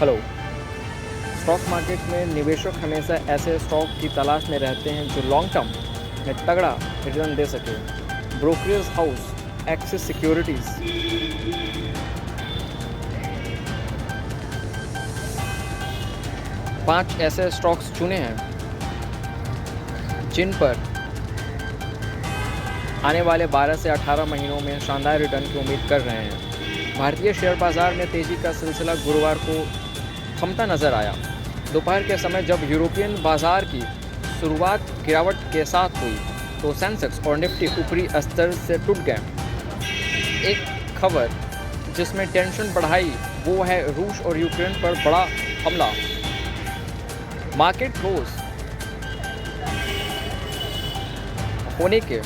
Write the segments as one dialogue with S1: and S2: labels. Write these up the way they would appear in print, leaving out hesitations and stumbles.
S1: Hello. Stock market में निवेशक हमेशा ऐसे स्टॉक की तलाश में रहते हैं जो लॉन्ग टर्म में तगड़ा रिटर्न दे सके। ब्रोकरेज हाउस एक्सिस सिक्योरिटीज 5 ऐसे स्टॉक्स चुने हैं जिन पर आने वाले 12 से 18 महीनों में शानदार रिटर्न की उम्मीद कर रहे हैं। भारतीय शेयर बाजार में तेजी का सिलसिला गुरुवार को थमता नजर आया। दोपहर के समय जब यूरोपियन बाजार की शुरुआत गिरावट के साथ हुई तो सेंसेक्स और निफ्टी ऊपरी स्तर से टूट गए। एक खबर जिसमें टेंशन बढ़ाई वो है रूस और यूक्रेन पर बड़ा हमला। मार्केट क्लोज होने के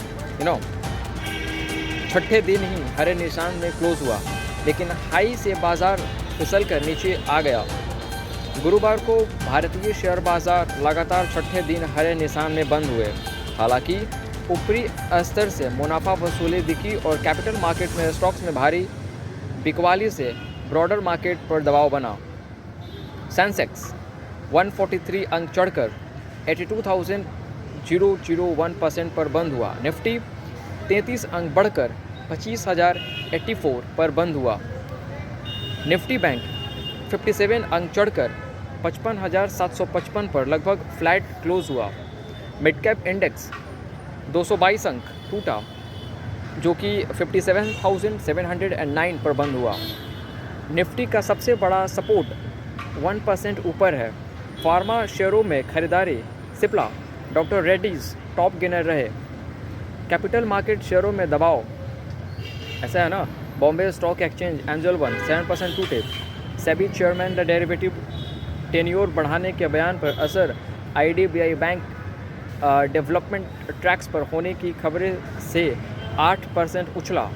S1: छठे दिन ही हरे निशान में क्लोज हुआ, लेकिन हाई से बाजार फिसलकर नीचे आ गया। गुरुवार को भारतीय शेयर बाजार लगातार छठे दिन हरे निशान में बंद हुए। हालांकि ऊपरी स्तर से मुनाफा वसूली दिखी और कैपिटल मार्केट में स्टॉक्स में भारी बिकवाली से ब्रॉडर मार्केट पर दबाव बना। सेंसेक्स 143 अंक चढ़कर 82,001% पर बंद हुआ। निफ्टी 33 अंक बढ़कर 25,084 पर बंद हुआ। निफ्टी बैंक 57 अंक चढ़कर 55,755 पर लगभग फ्लैट क्लोज हुआ। मिड कैप इंडेक्स 222 अंक टूटा जो कि 57,709 पर बंद हुआ। निफ्टी का सबसे बड़ा सपोर्ट 1% ऊपर है। फार्मा शेयरों में खरीदारी Cipla doctor Reddy's top gainer रहे। कैपिटल मार्केट शेयरों में दबाव ऐसा है ना। Bombay stock exchange angel one 7% टूटे। SEBI chairman the derivative tenure बढ़ाने के बयान पर असर। आईडीबीआई बैंक डेवलपमेंट ट्रैक्स पर होने की खबरें से 8% उछला।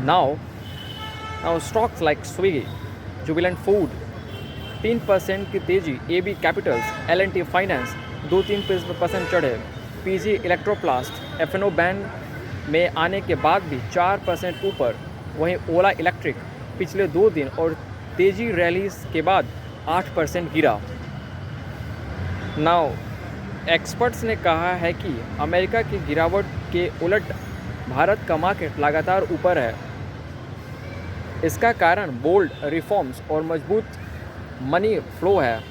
S1: Now stocks like Swiggy, Jubilant food 3% की तेजी। एबी कैपिटल्स, एल&टी फाइनेंस 2-3% चढ़े। पीजी इलेक्ट्रोप्लास्ट एफएनओ बैन में आने के बाद भी 4% ऊपर। वहीं ओला इलेक्ट्रिक पिछले 2 दिन और तेजी रैली के बाद 8% गिरा। नाउ एक्सपर्ट्स ने कहा है कि अमेरिका की गिरावट के उलट भारत का मार्केट लगातार ऊपर है। इसका कारण बोल्ड रिफॉर्म्स और मजबूत मनी फ्लो है।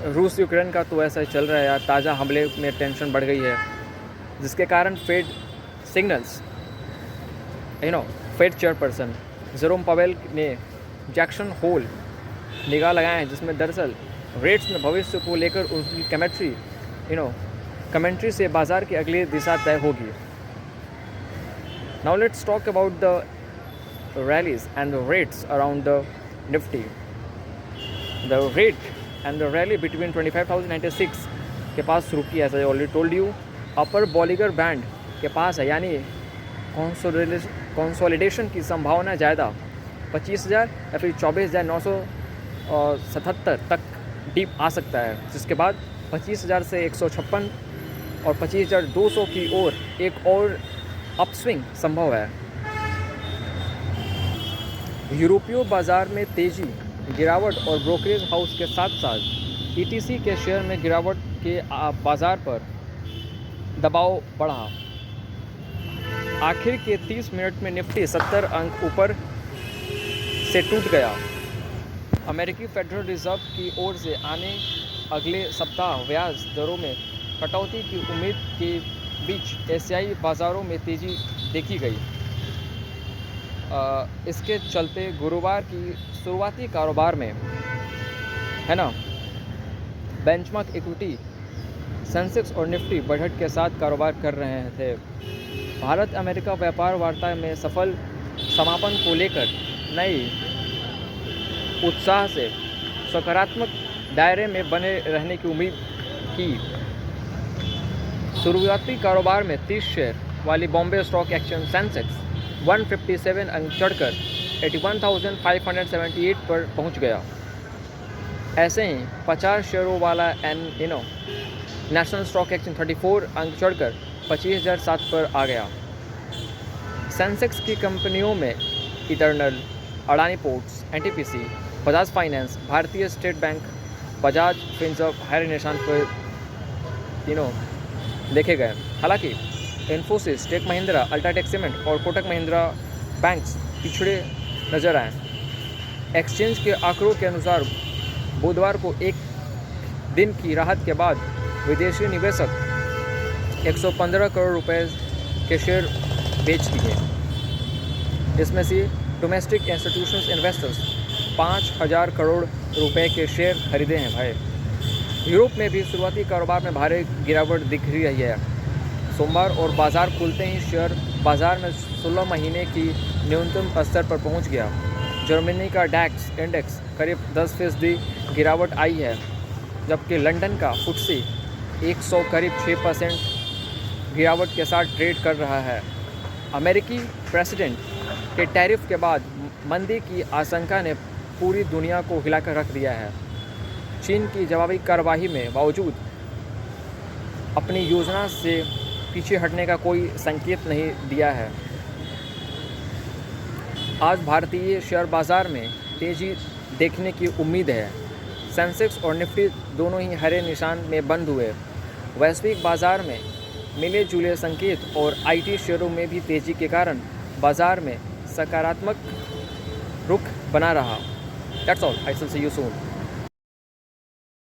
S1: रूस यूक्रेन का तो ऐसा ही चल रहा है यार। ताज़ा हमले में टेंशन बढ़ गई है जिसके कारण Fed signals Fed chairperson Jerome Powell ने जैक्सन होल निगाह लगाए हैं, जिसमें दरअसल रेट्स में भविष्य को लेकर उनकी कमेंट्री से बाजार की अगली दिशा तय होगी। Now let's talk about the rallies and the rates around the Nifty. The rate and the rally between 25,096 के पास शुरू किया, as I already told you. Upper Bollinger band के पास है, यानी कंसोलिडेशन की संभावना ज़्यादा। 25,000 या फिर 24,977 तक डीप आ सकता है, जिसके बाद 25,000 से 156 और 25,200 की ओर एक और अपस्विंग संभव है। यूरोपीय बाजार में तेजी, गिरावट और ब्रोकरेज हाउस के साथ साथ ईटीसी के शेयर में गिरावट के बाजार पर दबाव बढ़ा। आखिर के 30 मिनट में निफ्टी 70 अंक ऊपर से टूट गया। अमेरिकी फेडरल रिजर्व की ओर से आने अगले सप्ताह ब्याज दरों में कटौती की उम्मीद के बीच एशियाई बाजारों में तेजी देखी गई। इसके चलते गुरुवार की शुरुआती कारोबार में बेंचमार्क इक्विटी सेंसेक्स और निफ्टी बढ़त के साथ कारोबार कर रहे थे। भारत अमेरिका व्यापार वार्ता में सफल समापन को लेकर नई उत्साह से सकारात्मक दायरे में बने रहने की उम्मीद की। शुरुआती कारोबार में 30 शेयर वाली बॉम्बे स्टॉक एक्सचेंज सेंसेक्स 157 अंक चढ़कर 81,578 पर पहुंच गया। ऐसे ही 50 शेयरों वाला नेशनल स्टॉक एक्सचेंज 34 अंक चढ़कर 25,007 पर आ गया। सेंसेक्स की कंपनियों में इटर्नल, अडानी पोर्ट्स, एनटीपीसी, बजाज फाइनेंस, भारतीय स्टेट बैंक, बजाज फिनसर्व हरे निशान पर देखे गए। हालांकि इन्फोसिस, टेक महिंद्रा, अल्ट्राटेक सीमेंट और कोटक महिंद्रा बैंक्स पिछड़े नजर आए। एक्सचेंज के आंकड़ों के अनुसार बुधवार को एक दिन की राहत के बाद विदेशी निवेशक 115 करोड़ रुपए के शेयर बेच दिए। इसमें से डोमेस्टिक इंस्टीट्यूशनल इन्वेस्टर्स 5,000 करोड़ रुपए के शेयर खरीदे हैं भाई। यूरोप में भी शुरुआती कारोबार में भारी गिरावट दिख रही है। सोमवार और बाजार खुलते ही शेयर बाजार में 16 महीने की न्यूनतम स्तर पर पहुंच गया। जर्मनी का डैक्स इंडेक्स करीब 10% गिरावट आई है, जबकि लंदन का फुट्सी 100 करीब 6% गिरावट के साथ ट्रेड कर रहा है। अमेरिकी प्रेसिडेंट के टैरिफ के बाद मंदी की आशंका ने पूरी दुनिया को हिलाकर रख दिया है। चीन की जवाबी कार्रवाई में बावजूद अपनी योजना से पीछे हटने का कोई संकेत नहीं दिया है। आज भारतीय शेयर बाजार में तेजी देखने की उम्मीद है। सेंसेक्स और निफ्टी दोनों ही हरे निशान में बंद हुए। वैश्विक बाजार में मिले जुले संकेत और आईटी शेयरों में भी तेजी के कारण बाजार में सकारात्मक रुख बना रहा। That's all. I shall see you soon.